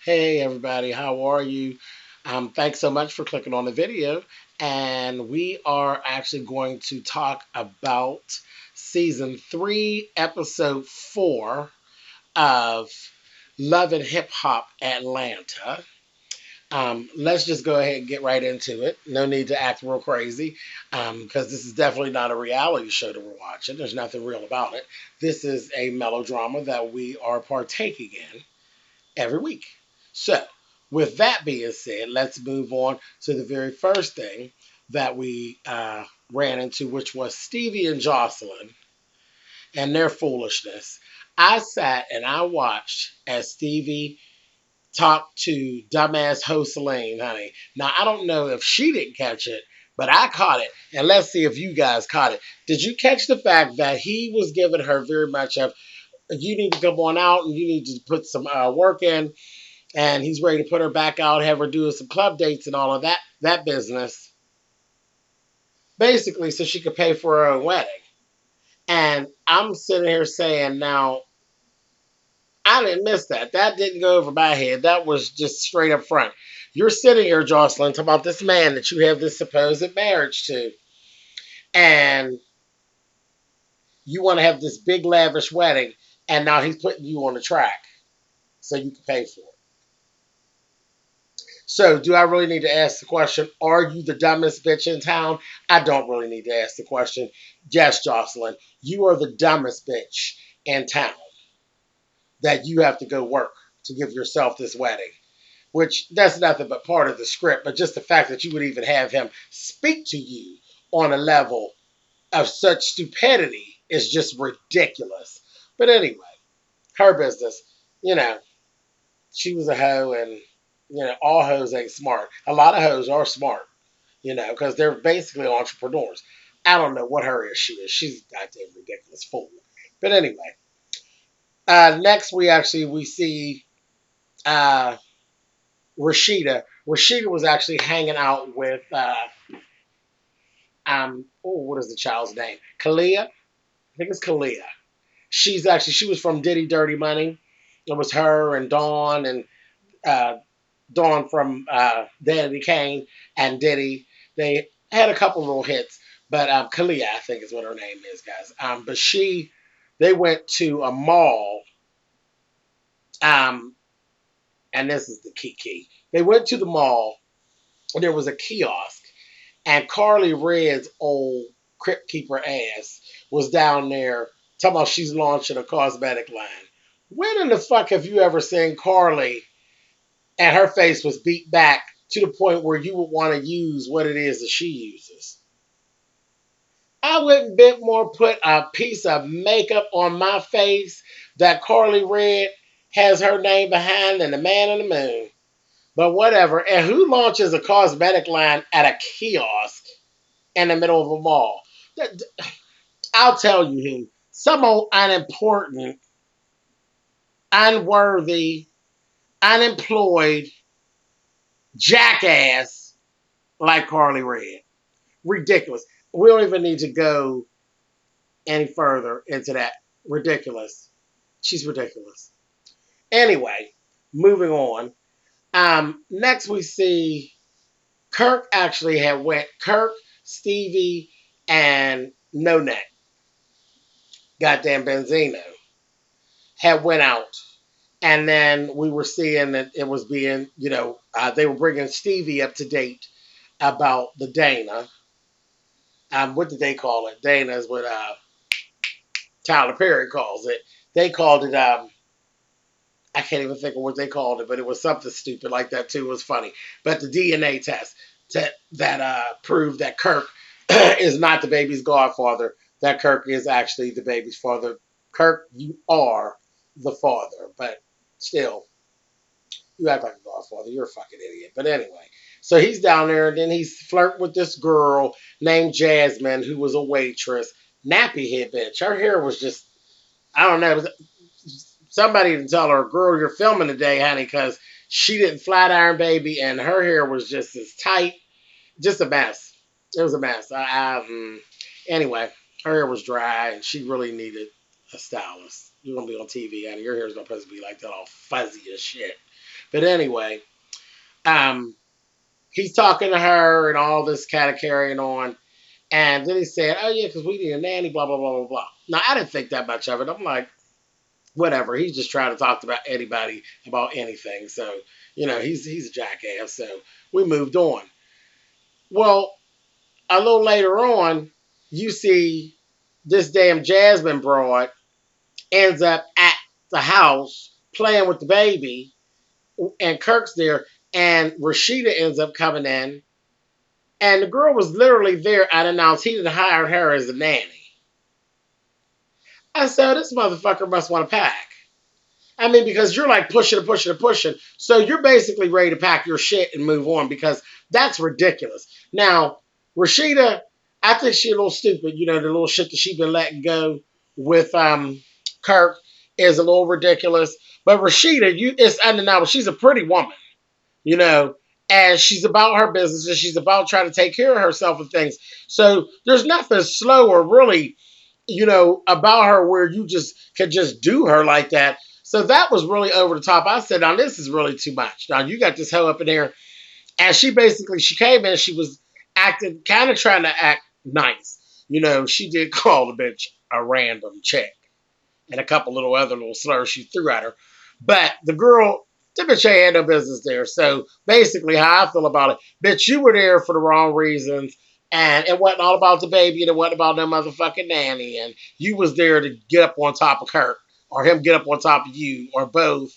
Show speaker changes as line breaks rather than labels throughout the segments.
Hey everybody, how are you? Thanks so much for clicking on the video. And we are actually going to talk about season 3, episode 4 of Love and Hip Hop Atlanta. Let's just go ahead and get right into it. No need to act real crazy because this is definitely not a reality show that we're watching. There's nothing real about it. This is a melodrama that we are partaking in every week. So, with that being said, let's move on to the very first thing that we ran into, which was Stevie and Joseline and their foolishness. I sat and I watched as Stevie talked to dumbass Joseline, honey. Now, I don't know if she didn't catch it, but I caught it. And let's see if you guys caught it. Did you catch the fact that he was giving her very much of, you need to come on out and you need to put some work in, and he's ready to put her back out, have her do some club dates and all of that business, basically, so she could pay for her own wedding. And I'm sitting here saying, now, I didn't miss that. That didn't go over my head. That was just straight up front. You're sitting here, Joseline, talking about this man that you have this supposed marriage to, and you want to have this big lavish wedding, and now he's putting you on the track so you can pay for it. So, do I really need to ask the question, are you the dumbest bitch in town? I don't really need to ask the question. Yes, Joseline, you are the dumbest bitch in town that you have to go work to give yourself this wedding, which that's nothing but part of the script. But just the fact that you would even have him speak to you on a level of such stupidity is just ridiculous. But anyway, her business, you know, she was a hoe, and all hoes ain't smart. A lot of hoes are smart, because they're basically entrepreneurs. I don't know what her issue is. She's a goddamn ridiculous fool. But anyway, next we see uh, Rasheeda was actually hanging out with what is the child's name? Kalia. I think it's Kalia. She was from Diddy Dirty Money. It was her and Dawn and uh, Dawn from Danny Kane and Diddy. They had a couple little hits, but Kalia, I think is what her name is, guys. But they went to a mall, um, and this is the key. They went to the mall, and there was a kiosk, and Karlie Redd's old crypt keeper ass was down there talking about she's launching a cosmetic line. When in the fuck have you ever seen Karlie and her face was beat back to the point where you would want to use what it is that she uses? I wouldn't bit more put a piece of makeup on my face that Karlie Redd has her name behind than the man on the moon. But whatever. And who launches a cosmetic line at a kiosk in the middle of a mall? I'll tell you who. Some old unimportant, unworthy, unemployed jackass like Karlie Redd. Ridiculous. We don't even need to go any further into that. Ridiculous. She's ridiculous. Anyway, moving on. Next we see Kirk actually had went. Kirk, Stevie, and No Neck, goddamn Benzino, had went out. And then we were seeing that it was being, they were bringing Stevie up to date about the Dana. What did they call it? Dana is what Tyler Perry calls it. They called it, I can't even think of what they called it, but it was something stupid like that too. It was funny. But the DNA test that proved that Kirk is not the baby's godfather, that Kirk is actually the baby's father. Kirk, you are the father, but still, you act like a godfather. You're a fucking idiot. But anyway, so he's down there, and then he's flirting with this girl named Jasmine, who was a waitress. Nappy head bitch. Her hair was just, I don't know. Somebody didn't tell her, girl, you're filming today, honey, because she didn't flat iron, baby, and her hair was just as tight. Just a mess. It was a mess. Anyway, her hair was dry, and she really needed a stylist. You're going to be on TV, honey. Your hair's not supposed to be like that, all fuzzy as shit. But anyway, um, he's talking to her and all this kind of carrying on. And then he said, "Oh yeah, because we need a nanny." Blah blah blah blah blah. Now I didn't think that much of it. I'm like, whatever. He's just trying to talk about anybody about anything. So he's a jackass. So we moved on. Well, a little later on, you see this damn Jasmine broad ends up at the house playing with the baby, and Kirk's there, and Rasheeda ends up coming in, and the girl was literally there and announced he didn't hire her as a nanny. I said, this motherfucker must want to pack. I mean, because you're like pushing and pushing and pushing. So you're basically ready to pack your shit and move on because that's ridiculous. Now, Rasheeda, I think she's a little stupid. The little shit that she's been letting go with Kirk is a little ridiculous. But Rasheeda, it's undeniable. She's a pretty woman, you know, and she's about her business and she's about trying to take care of herself and things. So there's nothing slow or really, about her where you just could just do her like that. So that was really over the top. I said, now this is really too much. Now you got this hoe up in here. And she came in, she was acting, kind of trying to act nice. She did call the bitch a random chick and a couple little other little slurs she threw at her. But the girl, the bitch ain't had no business there. So basically, how I feel about it, bitch, you were there for the wrong reasons. And it wasn't all about the baby, and it wasn't about no motherfucking nanny. And you was there to get up on top of Kirk, or him get up on top of you, or both,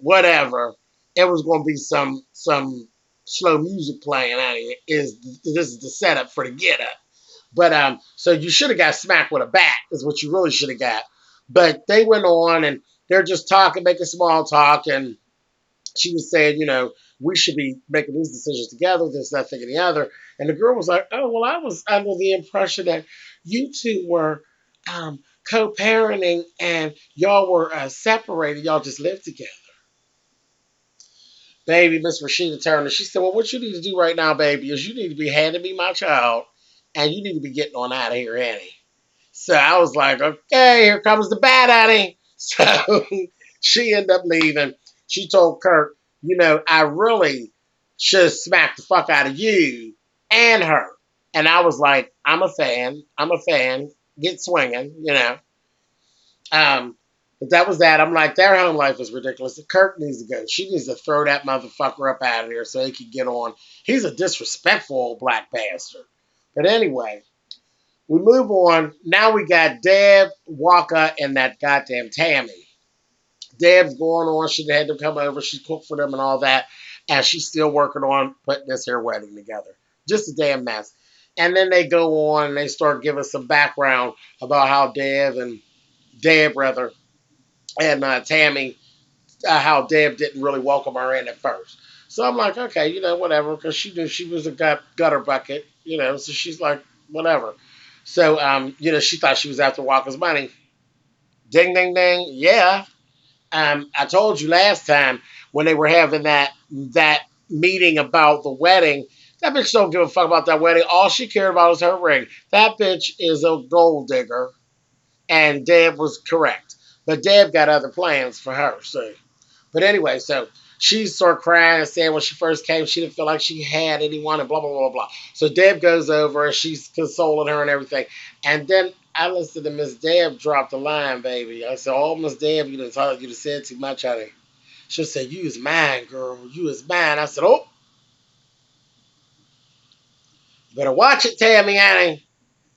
whatever. It was going to be some slow music playing out here. This is the setup for the get up. But so you should have got smacked with a bat, is what you really should have got. But they went on and they're just talking, making small talk, and she was saying, we should be making these decisions together, this, that, thing, and the other. And the girl was like, oh, well, I was under the impression that you two were co-parenting and y'all were separated. Y'all just lived together. Baby, Miss Rasheeda Turner, she said, well, what you need to do right now, baby, is you need to be handing me my child and you need to be getting on out of here, Annie. So I was like, okay, here comes the bad Annie. So she ended up leaving. She told Kirk, I really should smack the fuck out of you and her. And I was like, I'm a fan. Get swinging. But that was that. I'm like, their home life is ridiculous. Kirk needs to go. She needs to throw that motherfucker up out of there so he can get on. He's a disrespectful old black bastard. But anyway, we move on. Now we got Deb, Walker, and that goddamn Tammy. Deb's going on. She had them come over. She cooked for them and all that. And she's still working on putting this here wedding together. Just a damn mess. And then they go on and they start giving some background about how Deb, and Tammy, how Deb didn't really welcome her in at first. So I'm like, okay, whatever, because she knew she was a gutter bucket, so she's like, whatever. So, she thought she was after Walker's money. Ding, ding, ding. Yeah. I told you last time when they were having that meeting about the wedding, that bitch don't give a fuck about that wedding. All she cared about is her ring. That bitch is a gold digger, and Deb was correct. But Deb got other plans for her. So, but anyway, so she started crying and saying when she first came, she didn't feel like she had anyone and blah, blah, blah, blah. So Deb goes over and she's consoling her and everything. And then I listened to Miss Deb drop the line, baby. I said, oh, Miss Deb, you done said too much, honey. She said, you is mine, girl. You is mine. I said, oh, you better watch it, Tammy, honey.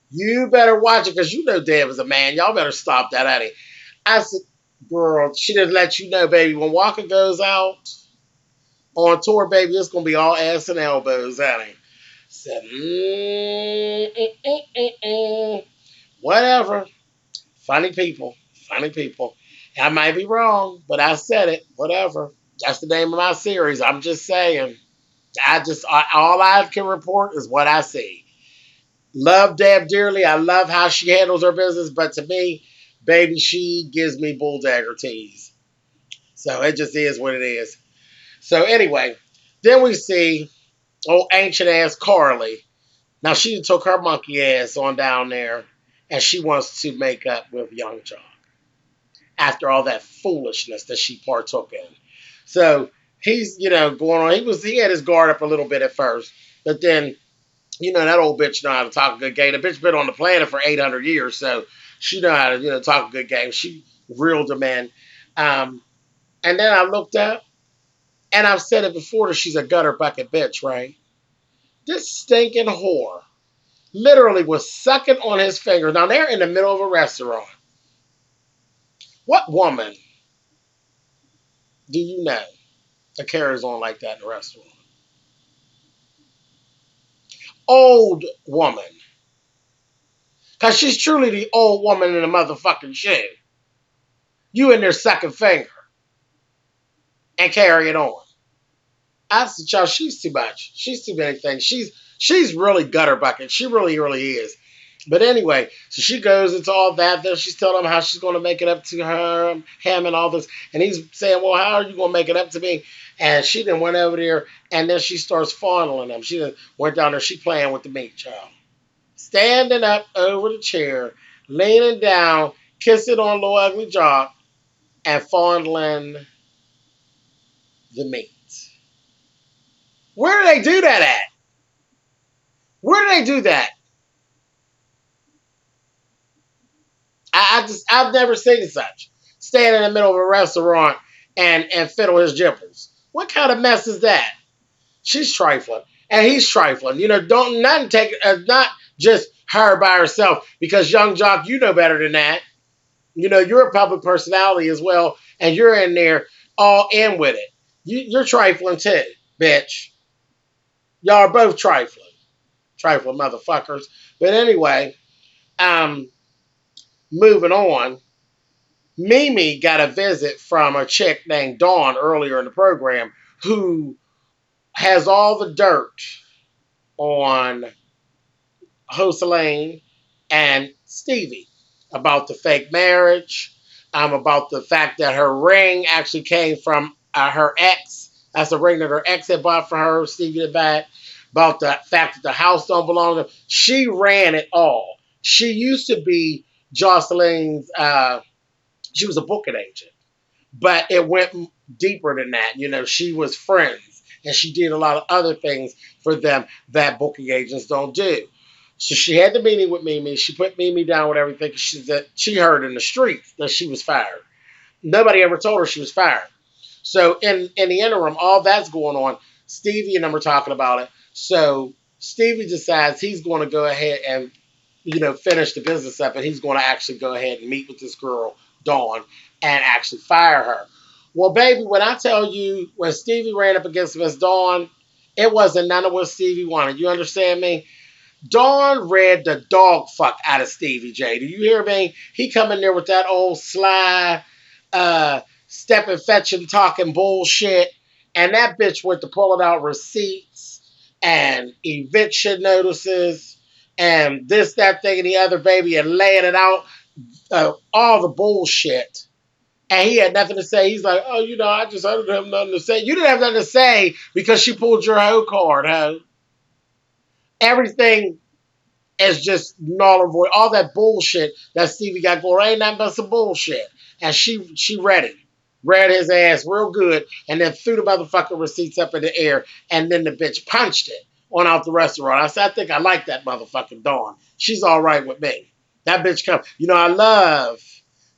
You better watch it because Deb is a man. Y'all better stop that, honey. I said, girl, she didn't let you know, baby. When Walker goes out on tour, baby, it's going to be all ass and elbows, honey. Said, whatever. Funny people. I might be wrong, but I said it. Whatever. That's the name of my series. I'm just saying. All I can report is what I see. Love Deb dearly. I love how she handles her business, but to me, baby, she gives me bull dagger tease. So it just is what it is. So anyway, then we see old ancient ass Karlie. Now she took her monkey ass on down there and she wants to make up with Young Joc after all that foolishness that she partook in. So he's, going on. He had his guard up a little bit at first, but then, that old bitch know how to talk a good game. The bitch been on the planet for 800 years, so she know how to, talk a good game. She reeled him in. Um, and then I looked up, and I've said it before that she's a gutter bucket bitch, right? This stinking whore literally was sucking on his fingers. Now they're in the middle of a restaurant. What woman do you know that carries on like that in a restaurant? Old woman. Because she's truly the old woman in the motherfucking shoe. You in there sucking finger and carrying on. I said, y'all, she's too much. She's too many things. She's really gutter bucket. She really, really is. But anyway, so she goes into all that. Then she's telling him how she's going to make it up to him and all this. And he's saying, well, how are you going to make it up to me? And she then went over there, and then she starts fondling him. She then went down there. She playing with the meat, child. Standing up over the chair, leaning down, kissing on little ugly Joc, and fondling the meat. Where do they do that at? Where do they do that? I've never seen such. Stand in the middle of a restaurant and fiddle his gippers. What kind of mess is that? She's trifling. And he's trifling. Don't nothing take not just her by herself. Because Young Joc, you know better than that. You're a public personality as well, and you're in there all in with it. You're trifling too, bitch. Y'all are both trifling. Trifling motherfuckers. But anyway, moving on. Mimi got a visit from a chick named Dawn earlier in the program who has all the dirt on Joseline and Stevie about the fake marriage, about the fact that her ring actually came from her ex. That's the ring that her ex had bought for her, Stevie the back. About the fact that the house don't belong to her. She ran it all. She used to be Joseline's, she was a booking agent. But it went deeper than that. She was friends. And she did a lot of other things for them that booking agents don't do. So she had the meeting with Mimi. She put Mimi down with everything. She heard in the streets that she was fired. Nobody ever told her she was fired. So in the interim, all that's going on. Stevie and them are talking about it. So Stevie decides he's going to go ahead and, finish the business up. And he's going to actually go ahead and meet with this girl, Dawn, and actually fire her. Well, baby, when I tell you, when Stevie ran up against Miss Dawn, it wasn't none of what Stevie wanted. You understand me? Dawn read the dog fuck out of Stevie J. Do you hear me? He come in there with that old sly, stepping, fetching, talking bullshit. And that bitch went to pulling out receipts and eviction notices and this, that, thing, and the other, baby, and laying it out, all the bullshit. And he had nothing to say. He's like, oh, I just don't have nothing to say. You didn't have nothing to say because she pulled your hoe card, huh? Everything is just null and void. All that bullshit that Stevie got going ain't nothing but some bullshit. And she read it. Read his ass real good and then threw the motherfucking receipts up in the air and then the bitch punched it on out the restaurant. I said, I think I like that motherfucking Dawn. She's all right with me. That bitch come. I love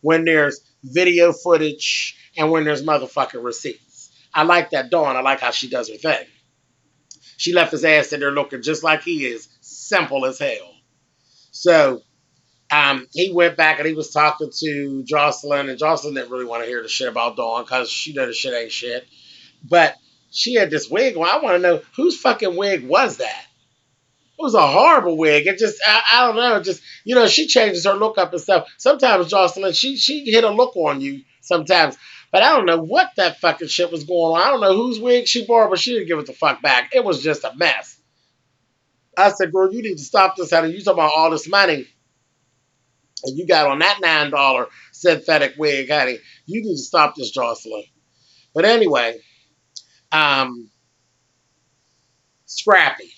when there's video footage and when there's motherfucking receipts. I like that Dawn. I like how she does her thing. She left his ass in there looking just like he is. Simple as hell. So he went back and he was talking to Joseline, and Joseline didn't really want to hear the shit about Dawn because she know the shit ain't shit. But she had this wig on. I want to know whose fucking wig was that? It was a horrible wig. It just, I don't know. Just, she changes her look up and stuff. Sometimes Joseline, she hit a look on you sometimes. But I don't know what that fucking shit was going on. I don't know whose wig she borrowed, but she didn't give it the fuck back. It was just a mess. I said, girl, you need to stop this, honey. You talking about all this money and you got on that $9 synthetic wig, honey. You need to stop this, Joseline. But anyway, Scrappy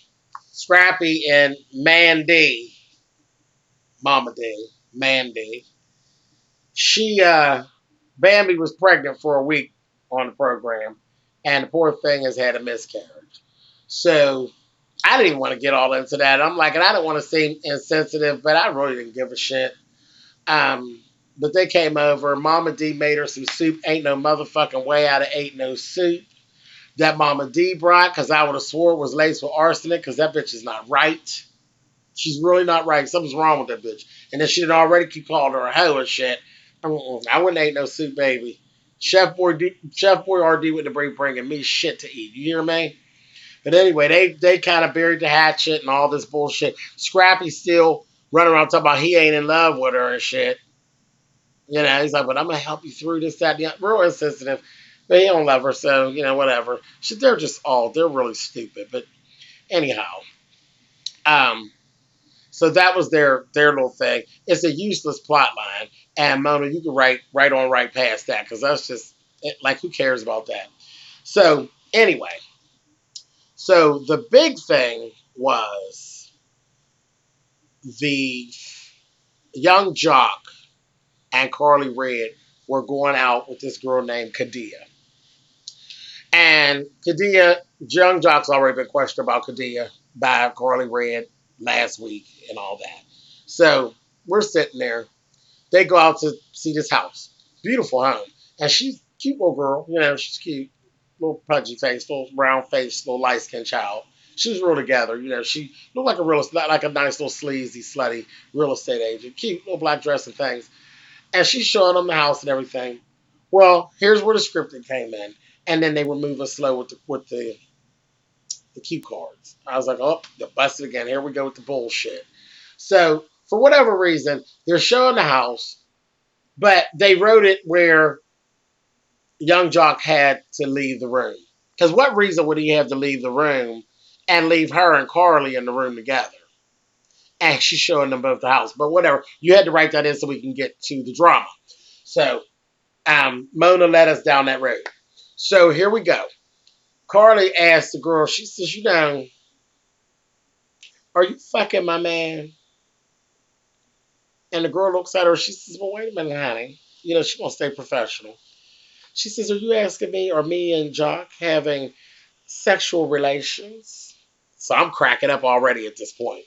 and Mandy, Mama D, Mandy. Bambi was pregnant for a week on the program. and the poor thing has had a miscarriage. So I didn't even want to get all into that. I'm like, and I didn't want to seem insensitive, but I really didn't give a shit. Um, but they came over. Mama D made her some soup. Ain't no motherfucking way I'd have ate no soup that Mama D brought, because I would have swore it was laced with arsenic, because that bitch is not right. She's really not right. Something's wrong with that bitch. And then she'd already keep calling her a hoe and shit. I wouldn't eat no soup, baby. Chef Boy RD wouldn't be bringing me shit to eat. You hear me? But anyway, they kind of buried the hatchet and all this bullshit. Scrappy's still running around talking about he ain't in love with her and shit. You know, he's like, but I'm going to help you through this, that, and the other. Real insensitive. But he don't love her, so, you know, whatever. They're really stupid. But anyhow, so that was their little thing. It's a useless plot line. And Mona, you can write right past that, because that's just, like, who cares about that? So, anyway. So, the big thing was the Young Joc and Karlie Redd were going out with this girl named Kadia. And Kadia, Young Joc's already been questioned about Kadia by Karlie Redd last week and all that. So we're sitting there. They go out to see this house. Beautiful home. And she's a cute little girl. You know, she's cute. Little pudgy face, little round face, little light skinned child. She was real together. You know, she looked like a nice little sleazy, slutty real estate agent. Cute little black dress and things. And she's showing them the house and everything. Well, here's where the scripting came in. And then they were moving slow with the cue cards. I was like, oh, they're busted again. Here we go with the bullshit. So, for whatever reason, they're showing the house, but they wrote it where Young Joc had to leave the room. Because what reason would he have to leave the room and leave her and Karlie in the room together? And she's showing them both the house. But whatever. You had to write that in so we can get to the drama. So, Mona led us down that road. So, here we go. Karlie asked the girl, she says, you know, are you fucking my man? And the girl looks at her, she says, well, wait a minute, honey. You know, she wants to stay professional. She says, are you asking me, or me and Joc having sexual relations? So I'm cracking up already at this point.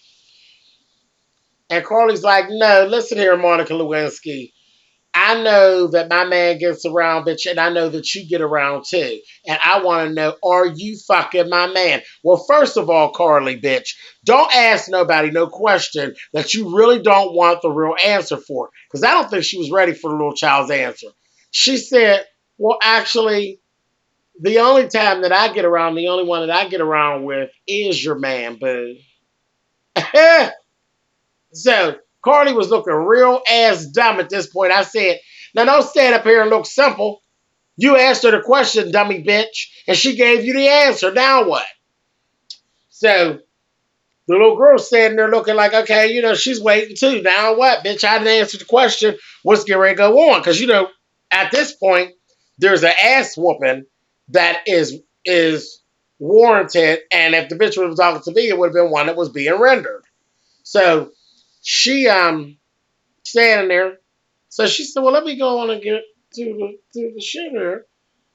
And Karlie's like, no, listen here, Monica Lewinsky. I know that my man gets around, bitch, and I know that you get around too. And I want to know, are you fucking my man? Well, first of all, Karlie, bitch, don't ask nobody no question that you really don't want the real answer for. Because I don't think she was ready for the little child's answer. She said, well, actually, the only time that I get around, the only one that I get around with is your man, boo. So, Karlie was looking real ass dumb at this point. I said, now don't stand up here and look simple. You asked her the question, dummy bitch, and she gave you the answer. Now what? So, the little girl standing there looking like, okay, you know, she's waiting too. Now what? Bitch, I didn't answer the question. What's getting ready to go on? Because, you know, at this point, there's an ass whooping that is warranted. And if the bitch was talking to me, it would have been one that was being rendered. So, she standing there. So she said, well, let me go on and get to the shit here.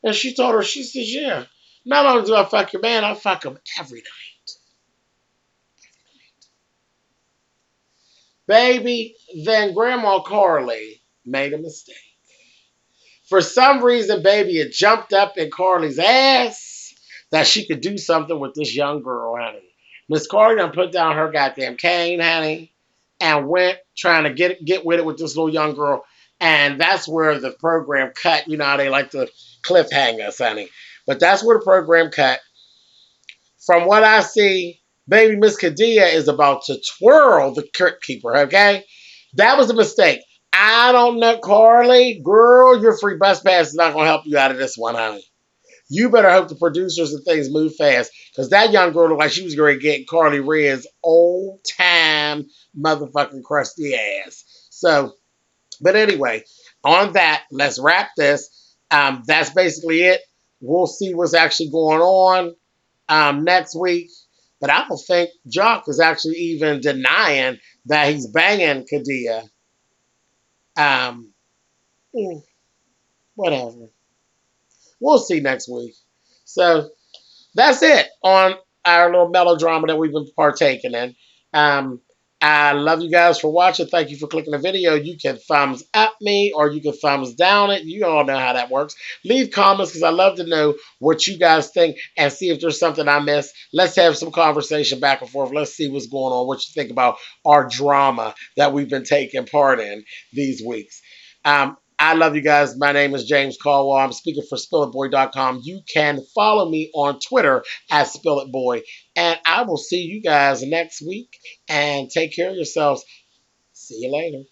And she told her, she says, yeah. Not only do I fuck your man, I fuck him every night. Baby, then Grandma Karlie made a mistake. For some reason, baby, it jumped up in Karlie's ass that she could do something with this young girl, honey. Miss Karlie done put down her goddamn cane, honey, and went trying to get with it with this little young girl. And that's where the program cut. You know how they like to cliffhanger us, honey. But that's where the program cut. From what I see, baby Miss Kadia is about to twirl the Kirk keeper, okay? That was a mistake. I don't know, Karlie. Girl, your free bus pass is not going to help you out of this one, honey. You better hope the producers and things move fast. Because that young girl looked like she was going to get Karlie Redd's old-time motherfucking crusty ass. So, but anyway, on that, let's wrap this. That's basically it. We'll see what's actually going on next week. But I don't think Joc is actually even denying that he's banging Kadia. Whatever. We'll see next week. So that's it on our little melodrama that we've been partaking in. Um, I love you guys for watching. Thank you for clicking the video. You can thumbs up me or you can thumbs down it. You all know how that works. Leave comments because I love to know what you guys think and see if there's something I missed. Let's have some conversation back and forth. Let's see what's going on, what you think about our drama that we've been taking part in these weeks. I love you guys. My name is James Caldwell. I'm speaking for SpillItBoy.com. You can follow me on Twitter at SpillItBoy. And I will see you guys next week. And take care of yourselves. See you later.